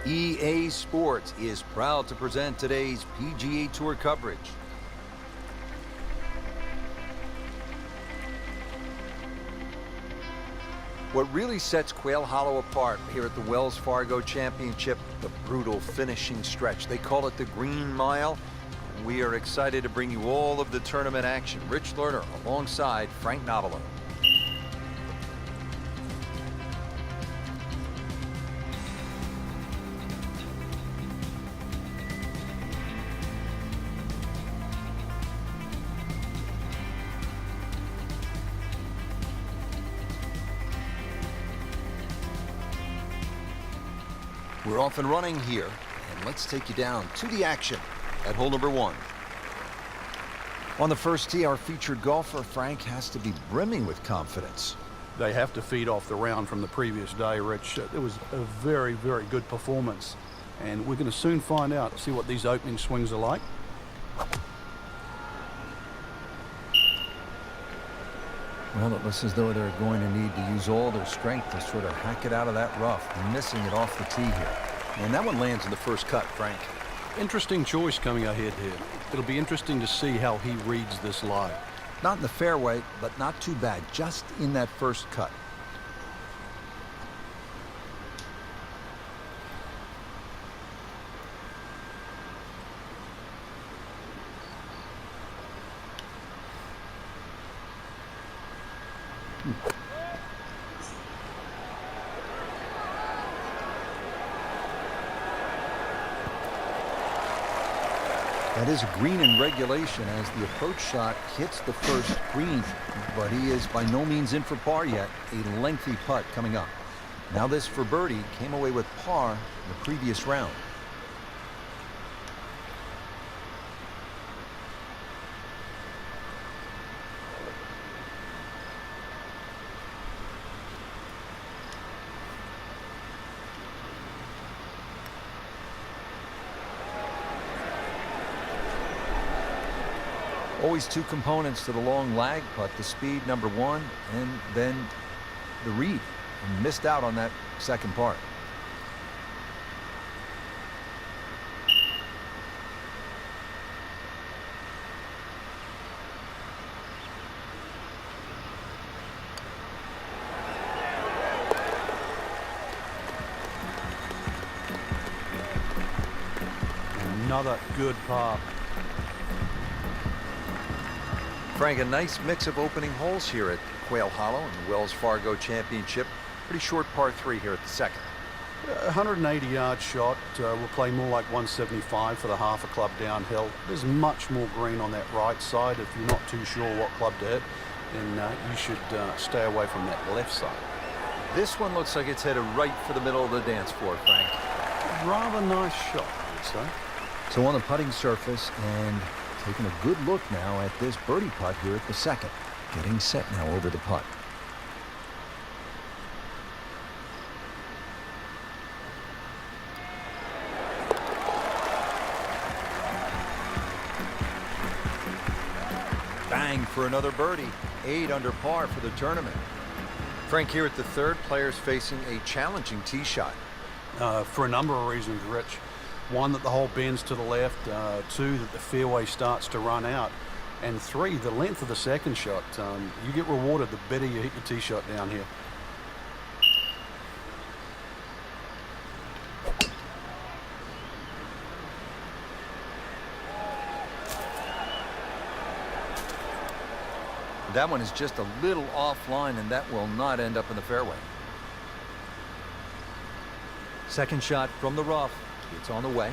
EA Sports is proud to present today's PGA Tour coverage. What really sets Quail Hollow apart here at the Wells Fargo Championship, the brutal finishing stretch. They call it the Green Mile. We are excited to bring you all of the tournament action. Rich Lerner alongside Frank Novello. We're off and running here, and let's take you down to the action at hole number 1. On the first tee, our featured golfer, Frank, has to be brimming with confidence. They have to feed off the round from the previous day, Rich. It was a very, very good performance, and we're going to soon find out, see what these opening swings are like. Well, it looks as though they're going to need to use all their strength to sort of hack it out of that rough, missing it off the tee here. And that one lands in the first cut, Frank. Interesting choice coming ahead here. It'll be interesting to see how he reads this lie. Not in the fairway, but not too bad, just in that first cut. That is a green in regulation as the approach shot hits the first green, but he is by no means in for par yet. A lengthy putt coming up. Now this for birdie, came away with par in the previous round. Always two components to the long lag putt, the speed, number one, and then the read. And missed out on that second part. Another good par. Frank, a nice mix of opening holes here at Quail Hollow in the Wells Fargo Championship. Pretty short par 3 here at the second. 180-yard shot. We'll play more like 175 for the half a club downhill. There's much more green on that right side. If you're not too sure what club to hit, then you should stay away from that left side. This one looks like it's headed right for the middle of the dance floor, Frank. Rather nice shot, I would say. So on the putting surface, and taking a good look now at this birdie putt here at the second. Getting set now over the putt. Bang for another birdie. 8 under par for the tournament. Frank, here at the third, players facing a challenging tee shot. For a number of reasons, Rich. One, that the hole bends to the left. 2, that the fairway starts to run out. And 3, the length of the second shot. You get rewarded the better you hit your tee shot down here. That one is just a little offline, and that will not end up in the fairway. Second shot from the rough. It's on the way.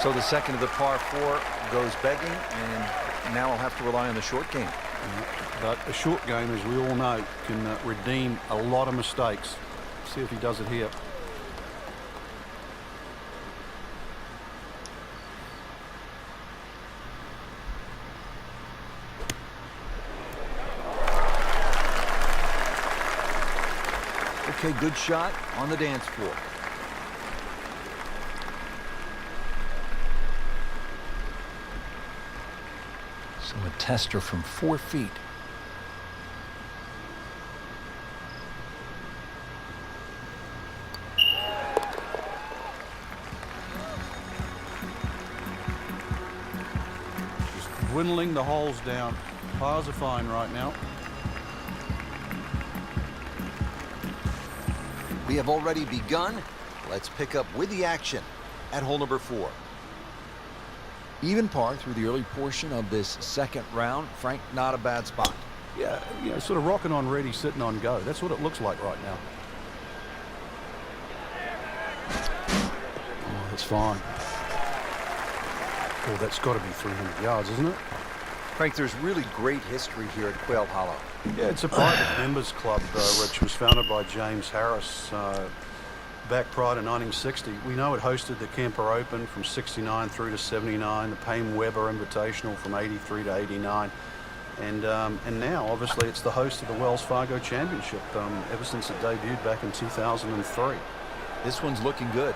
So the second of the par 4 goes begging, and now I'll have to rely on the short game. But a short game, as we all know, can redeem a lot of mistakes. See if he does it here. Okay, good shot on the dance floor. So a tester from 4 feet. Just dwindling the holes down. Pars are fine right now. We have already begun. Let's pick up with the action at hole number 4. Even par through the early portion of this second round. Frank, not a bad spot. Yeah, sort of rocking on ready, sitting on go. That's what it looks like right now. Oh, that's fine. Oh, that's got to be 300 yards, isn't it? Frank, there's really great history here at Quail Hollow. Yeah, it's a private members club, Rich. Was founded by James Harris back prior to 1960. We know it hosted the Kemper Open from 69 through to 79, the Payne Weber Invitational from 83 to 89. And now, obviously, it's the host of the Wells Fargo Championship ever since it debuted back in 2003. This one's looking good.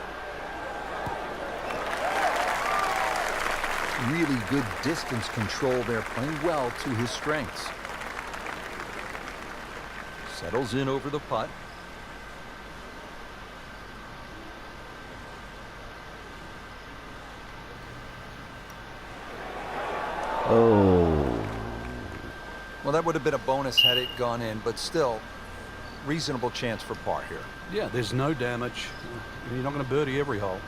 Really good distance control there, playing well to his strengths. Settles in over the putt. Oh. Well, that would have been a bonus had it gone in, but still, reasonable chance for par here. Yeah, there's no damage. You're not going to birdie every hole.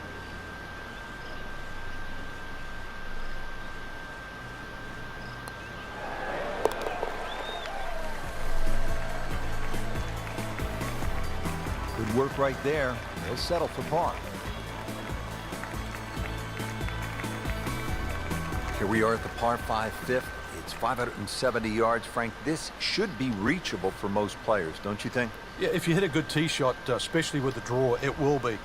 Good work right there. He'll settle for par. Here we are at the par 5 fifth. It's 570 yards, Frank. This should be reachable for most players, don't you think? Yeah, if you hit a good tee shot, especially with the draw, it will be.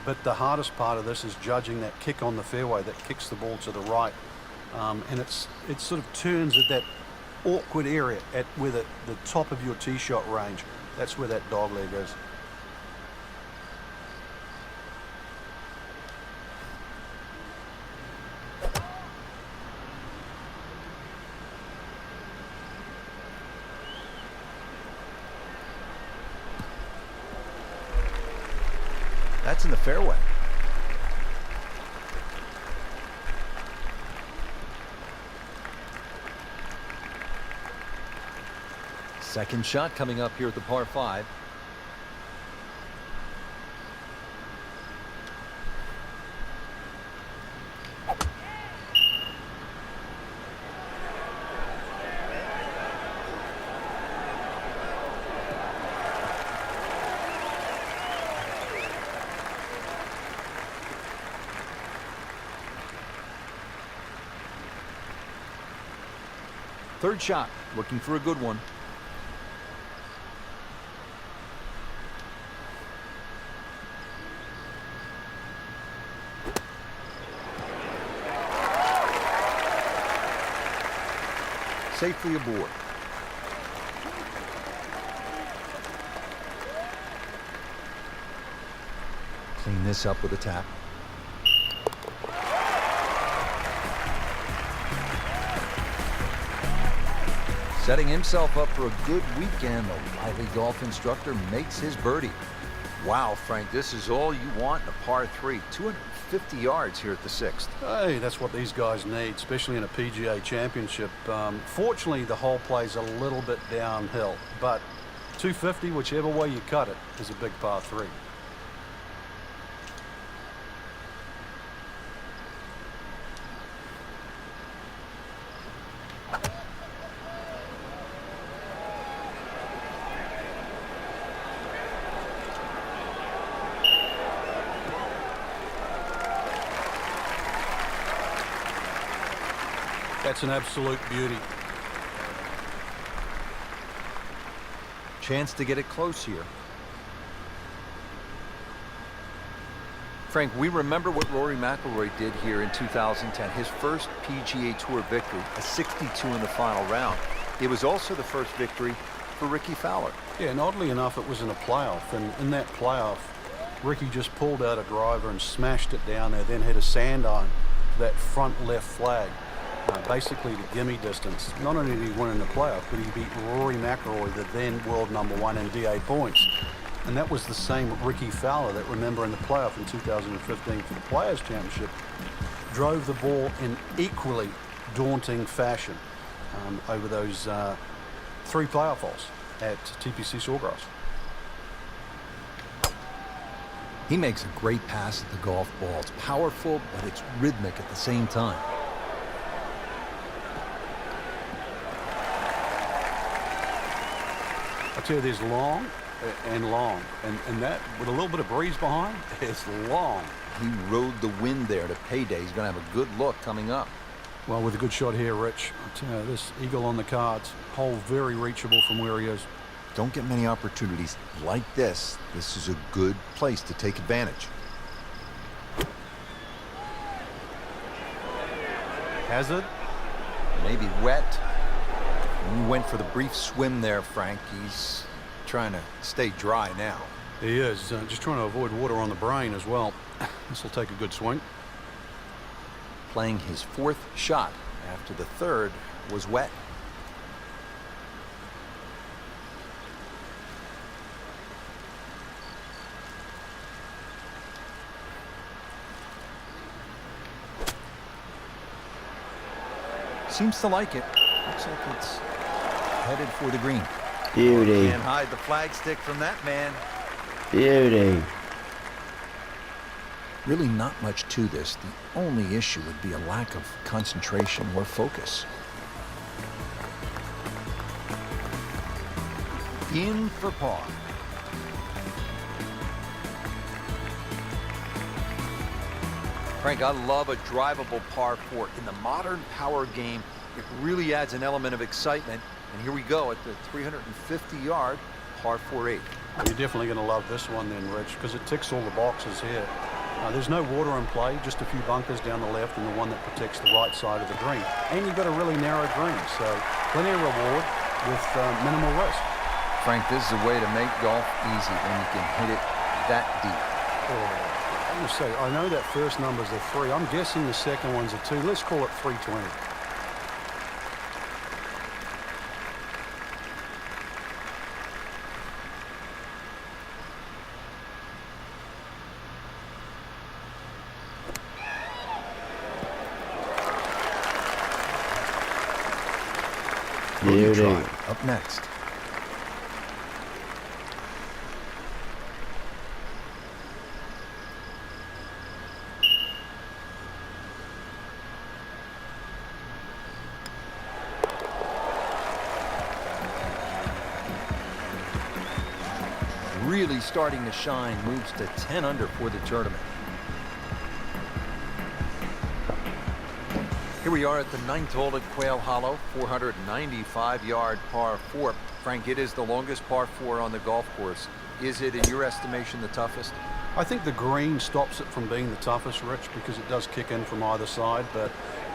But the hardest part of this is judging that kick on the fairway that kicks the ball to the right. And it sort of turns at that awkward area at where the top of your tee shot range. That's where that dog leg is. That's in the fairway. Second shot coming up here at the par 5. Third shot, looking for a good one. Safely aboard. Clean this up with a tap. Setting himself up for a good weekend, the lively golf instructor makes his birdie. Wow, Frank, this is all you want in a par 3. 250 yards here at the 6th. Hey, that's what these guys need, especially in a PGA championship. Fortunately, the hole plays a little bit downhill, but 250, whichever way you cut it, is a big par 3. That's an absolute beauty. Chance to get it close here. Frank, we remember what Rory McIlroy did here in 2010. His first PGA Tour victory, a 62 in the final round. It was also the first victory for Ricky Fowler. Yeah, and oddly enough, it was in a playoff, and in that playoff, Ricky just pulled out a driver and smashed it down there, then hit a sand iron to that front left flag. Basically the gimme distance. Not only did he win in the playoff, but he beat Rory McIlroy, the then world #1 in DA points. And that was the same Ricky Fowler that, remember, in the playoff in 2015 for the Players' Championship, drove the ball in equally daunting fashion over those 3 playoff holes at TPC Sawgrass. He makes a great pass at the golf ball. It's powerful, but it's rhythmic at the same time. I tell you, there's long and long, and that with a little bit of breeze behind, it's long. He rode the wind there to payday. He's going to have a good look coming up. Well, with a good shot here, Rich, I tell you, this eagle on the cards, hole very reachable from where he is. Don't get many opportunities like this. This is a good place to take advantage. Hazard. Maybe wet. He went for the brief swim there, Frank. He's trying to stay dry now. He is, just trying to avoid water on the brain as well. This will take a good swing. Playing his 4th shot after the 3rd was wet. Seems to like it. Looks like it's headed for the green. Beauty. Can't hide the flagstick from that man. Beauty. Really not much to this. The only issue would be a lack of concentration or focus. In for par. Frank, I love a drivable par 4. In the modern power game, it really adds an element of excitement. And here we go at the 350-yard par 4-8. Well, you're definitely going to love this one then, Rich, because it ticks all the boxes here. There's no water in play, just a few bunkers down the left and the one that protects the right side of the green. And you've got a really narrow green, so plenty of reward with minimal risk. Frank, this is a way to make golf easy when you can hit it that deep. Oh, I must say, I know that first number's a 3. I'm guessing the second one's a 2. Let's call it 320. Beauty. Up next. Really starting to shine, moves to 10 under for the tournament. Here we are at the 9th hole at Quail Hollow, 495-yard par 4. Frank, it is the longest par 4 on the golf course. Is it, in your estimation, the toughest? I think the green stops it from being the toughest, Rich, because it does kick in from either side. But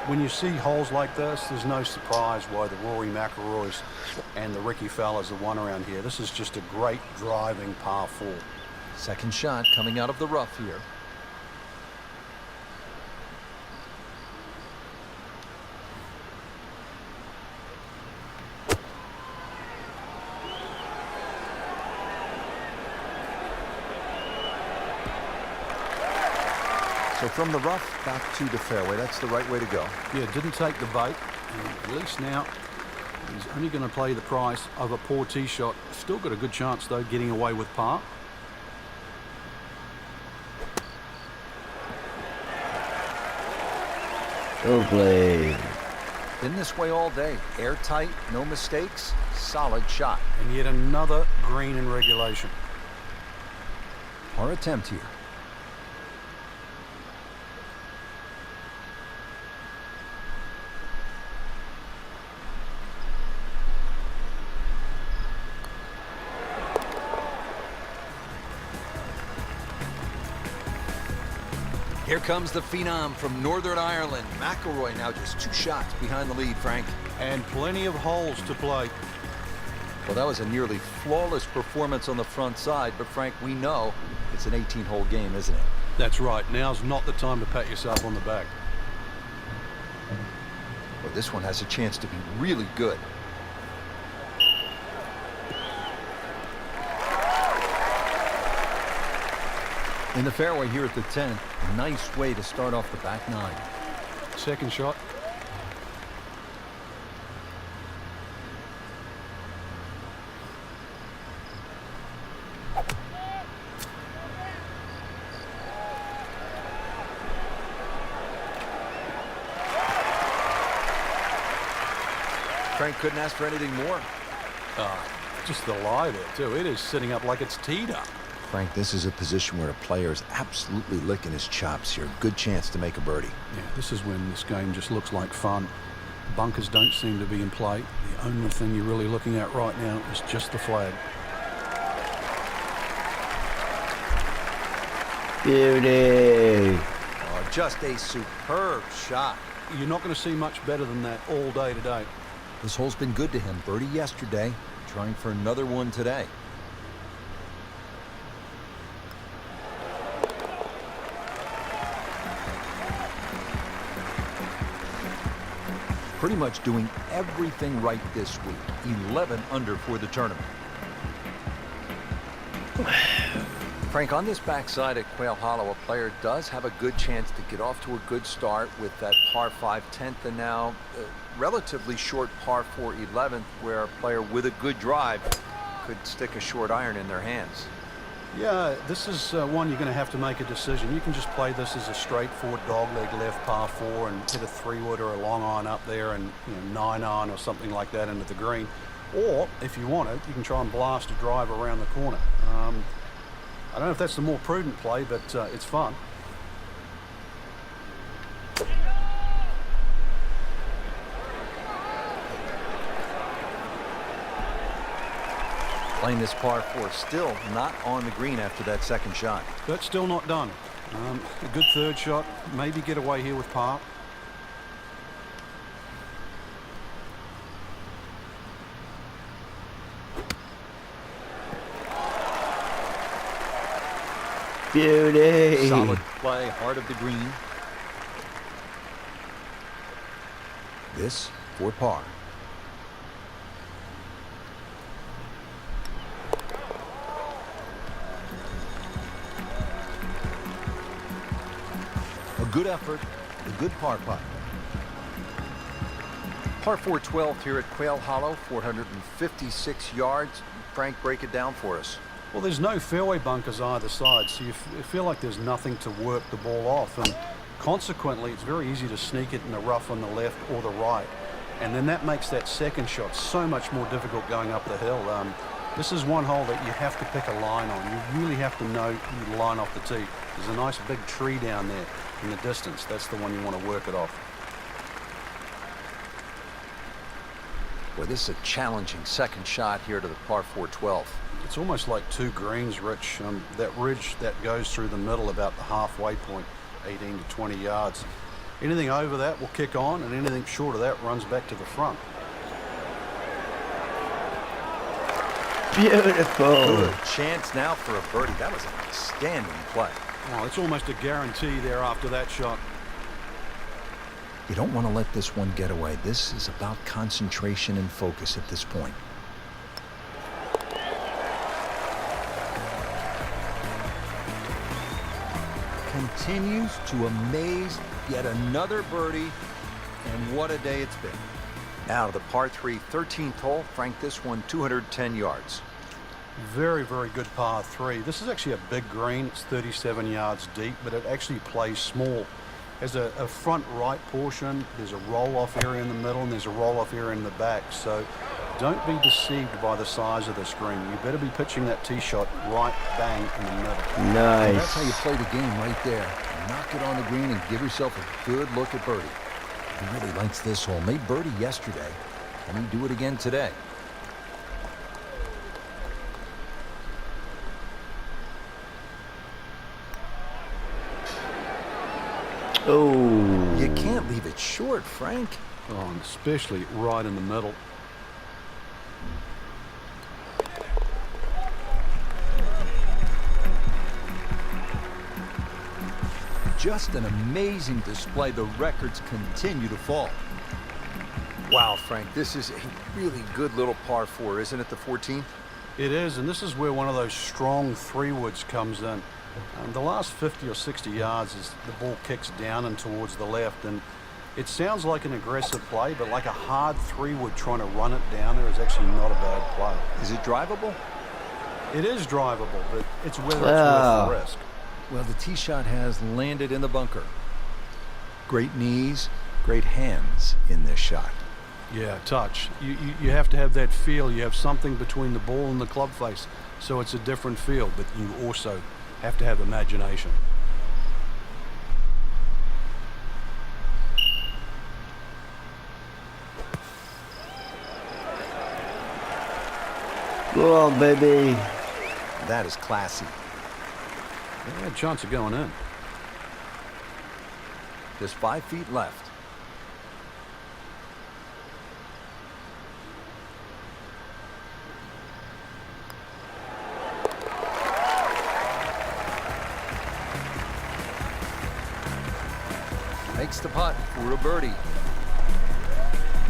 when you see holes like this, there's no surprise why the Rory McIlroys and the Ricky Fowlers have won around here. This is just a great driving par 4. Second shot coming out of the rough here. So from the rough back to the fairway, that's the right way to go. Yeah, didn't take the bait. And at least now he's only going to play the price of a poor tee shot. Still got a good chance, though, getting away with par. Lovely. Been this way all day. Airtight, no mistakes, solid shot. And yet another green in regulation. Our attempt here. Here comes the phenom from Northern Ireland. McIlroy now just 2 shots behind the lead, Frank. And plenty of holes to play. Well, that was a nearly flawless performance on the front side, but Frank, we know it's an 18-hole game, isn't it? That's right. Now's not the time to pat yourself on the back. Well, this one has a chance to be really good. In the fairway here at the 10, a nice way to start off the back nine. Second shot. Frank couldn't ask for anything more. Just the lie there, too. It is sitting up like it's teed up. Frank, this is a position where the player is absolutely licking his chops here. Good chance to make a birdie. Yeah, this is when this game just looks like fun. Bunkers don't seem to be in play. The only thing you're really looking at right now is just the flag. Beauty. Oh, just a superb shot. You're not going to see much better than that all day today. This hole's been good to him. Birdie yesterday, trying for another one today. Pretty much doing everything right this week. 11 under for the tournament. Frank, on this backside at Quail Hollow, a player does have a good chance to get off to a good start with that par 5 10th and now relatively short par 4 11th, where a player with a good drive could stick a short iron in their hands. Yeah, this is one you're going to have to make a decision. You can just play this as a straightforward dogleg left par 4 and hit a 3-wood or a long iron up there and 9-iron or something like that into the green. Or, if you want it, you can try and blast a drive around the corner. I don't know if that's the more prudent play, but it's fun. Playing this par 4, still not on the green after that second shot. That's still not done. A good third shot, maybe get away here with par. Beauty. Solid play, heart of the green. This for par. A good effort, a good par putt. Par 4 12th here at Quail Hollow, 456 yards. Frank, break it down for us. Well, there's no fairway bunkers either side, so you feel like there's nothing to work the ball off, and consequently it's very easy to sneak it in the rough on the left or the right, and then that makes that second shot so much more difficult going up the hill. This is one hole that you have to pick a line on. You really have to know you line off the tee. There's a nice big tree down there in the distance. That's the one you want to work it off. Boy, this is a challenging second shot here to the par 4 12th. It's almost like two greens, Rich. That ridge that goes through the middle about the halfway point, 18 to 20 yards. Anything over that will kick on, and anything short of that runs back to the front. Beautiful. Good chance now for a birdie. That was an outstanding play. Oh, it's almost a guarantee there after that shot. You don't want to let this one get away. This is about concentration and focus at this point. Continues to amaze. Yet another birdie, and what a day it's been. Now to the par 3 13th hole. Frank, this one 210 yards. Very, very good par 3. This is actually a big green. It's 37 yards deep, but it actually plays small. There's a front right portion, there's a roll-off area in the middle, and there's a roll-off area in the back. So don't be deceived by the size of this green. You better be pitching that tee shot right bang in the middle. Nice. And that's how you play the game right there. Knock it on the green and give yourself a good look at birdie. He really likes this hole. Made birdie yesterday. Can he do it again today? Oh. You can't leave it short, Frank. Oh, and especially right in the middle. Just an amazing display. The records continue to fall. Wow, Frank, this is a really good little par 4, isn't it, the 14th? It is, and this is where one of those strong three-woods comes in. The last 50 or 60 yards is the ball kicks down and towards the left, and it sounds like an aggressive play, but like a hard three-wood trying to run it down there is actually not a bad play. Is it drivable? It is drivable, but it's whether it's worth the risk. Well, the tee shot has landed in the bunker. Great knees, great hands in this shot. Yeah, touch. You have to have that feel. You have something between the ball and the club face, so it's a different feel, but you also have to have imagination. Go on, baby. That is classy. They had a chance of going in. Just 5 feet left. Makes the putt for a birdie.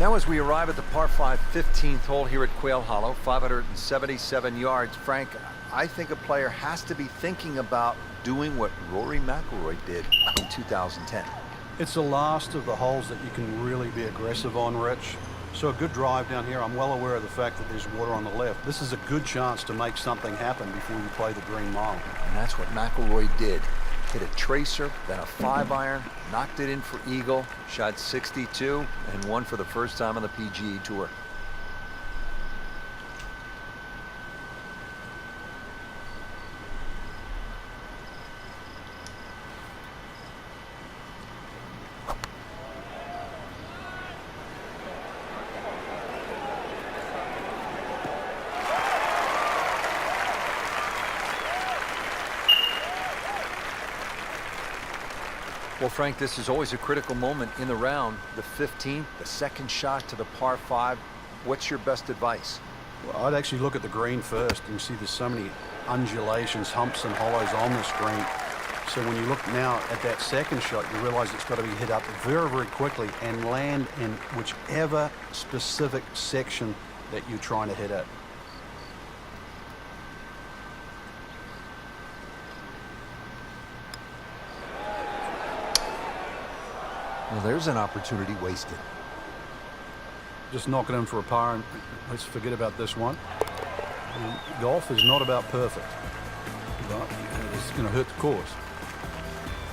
Now as we arrive at the par 5 15th hole here at Quail Hollow, 577 yards, Frank, I think a player has to be thinking about doing what Rory McIlroy did in 2010. It's the last of the holes that you can really be aggressive on, Rich. So a good drive down here. I'm well aware of the fact that there's water on the left. This is a good chance to make something happen before you play the green mile. And that's what McIlroy did. Hit a tracer, then a 5-iron, knocked it in for eagle, shot 62, and won for the first time on the PGA Tour. Well, Frank, this is always a critical moment in the round. The 15th, the second shot to the par 5. What's your best advice? Well, I'd actually look at the green first. You can see there's so many undulations, humps and hollows on this green. So when you look now at that second shot, you realize it's got to be hit up very, very quickly and land in whichever specific section that you're trying to hit at. Well, there's an opportunity wasted. Just knock it in for a par and let's forget about this one. Golf is not about perfect, but it's going to hurt the course.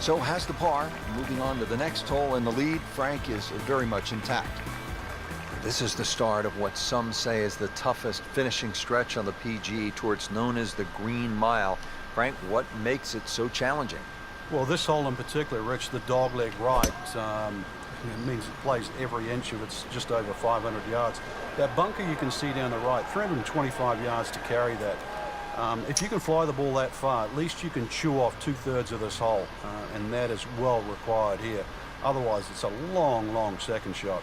So has the par. Moving on to the next hole, and the lead, Frank, is very much intact. This is the start of what some say is the toughest finishing stretch on the PGA Tour. It's known as the Green Mile. Frank, what makes it so challenging? Well, this hole in particular, Rich, the dogleg right, it means it plays every inch of it's just over 500 yards. That bunker you can see down the right, 325 yards to carry that. If you can fly the ball that far, at least you can chew off 2/3 of this hole, and that is well required here. Otherwise, it's a long, long second shot.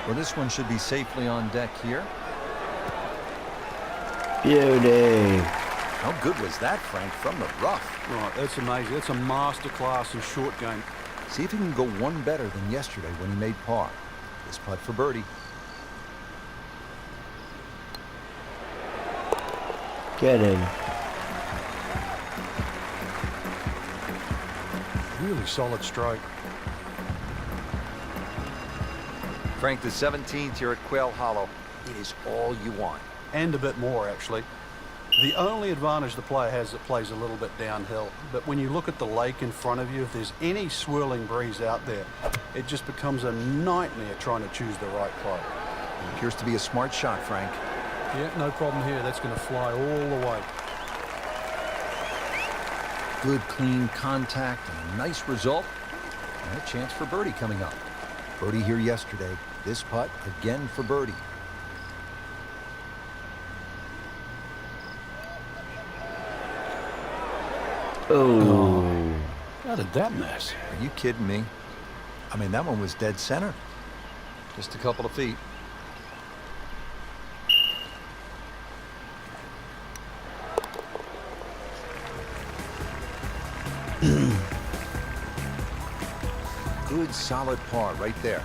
Well, this one should be safely on deck here. Beauty. How good was that, Frank, from the rough? Right, that's amazing. That's a master class in short game. See if he can go one better than yesterday when he made par. This putt for birdie. Get in. Really solid stroke. Frank, the 17th here at Quail Hollow. It is all you want. And a bit more, actually. The only advantage the player has, it plays a little bit downhill. But when you look at the lake in front of you, if there's any swirling breeze out there, it just becomes a nightmare trying to choose the right play. It appears to be a smart shot, Frank. Yeah, no problem here. That's going to fly all the way. Good, clean contact and a nice result. And a chance for birdie coming up. Birdie here yesterday. This putt again for birdie. Oh. How did that miss? Are you kidding me? I mean, that one was dead center. Just a couple of feet. Good solid par right there.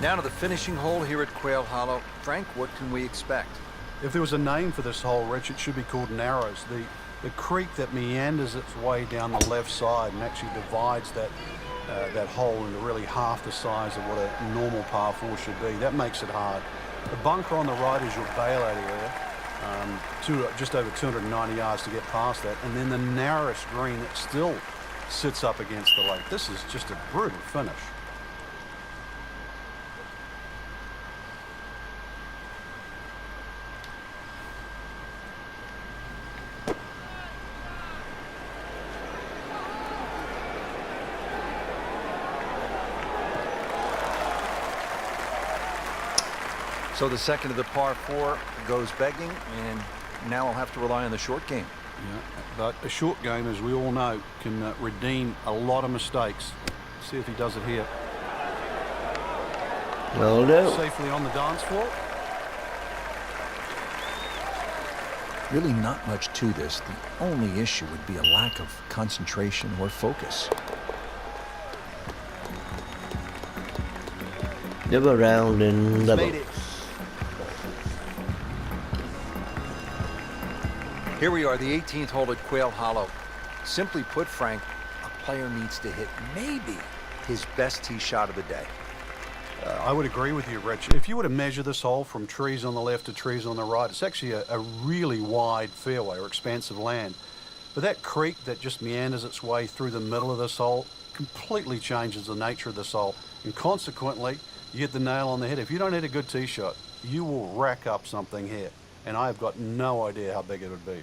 Now to the finishing hole here at Quail Hollow. Frank, what can we expect? If there was a name for this hole, Rich, it should be called Narrows. The creek that meanders its way down the left side and actually divides that hole into really half the size of what a normal par 4 should be. That makes it hard. The bunker on the right is your bailout area. Just over 290 yards to get past that, and then the narrowest green that still sits up against the lake. This is just a brutal finish. So the second of the par 4 goes begging, and now I'll have to rely on the short game. Yeah, but a short game, as we all know, can redeem a lot of mistakes. See if he does it here. Will do. Safely on the dance floor. Really not much to this. The only issue would be a lack of concentration or focus. Double round and double. Made it. Here we are, the 18th hole at Quail Hollow. Simply put, Frank, a player needs to hit maybe his best tee shot of the day. I would agree with you, Rich. If you were to measure this hole from trees on the left to trees on the right, it's actually a really wide fairway or expansive land. But that creek that just meanders its way through the middle of this hole completely changes the nature of this hole. And consequently, you hit the nail on the head. If you don't hit a good tee shot, you will rack up something here. And I have got no idea how big it would be.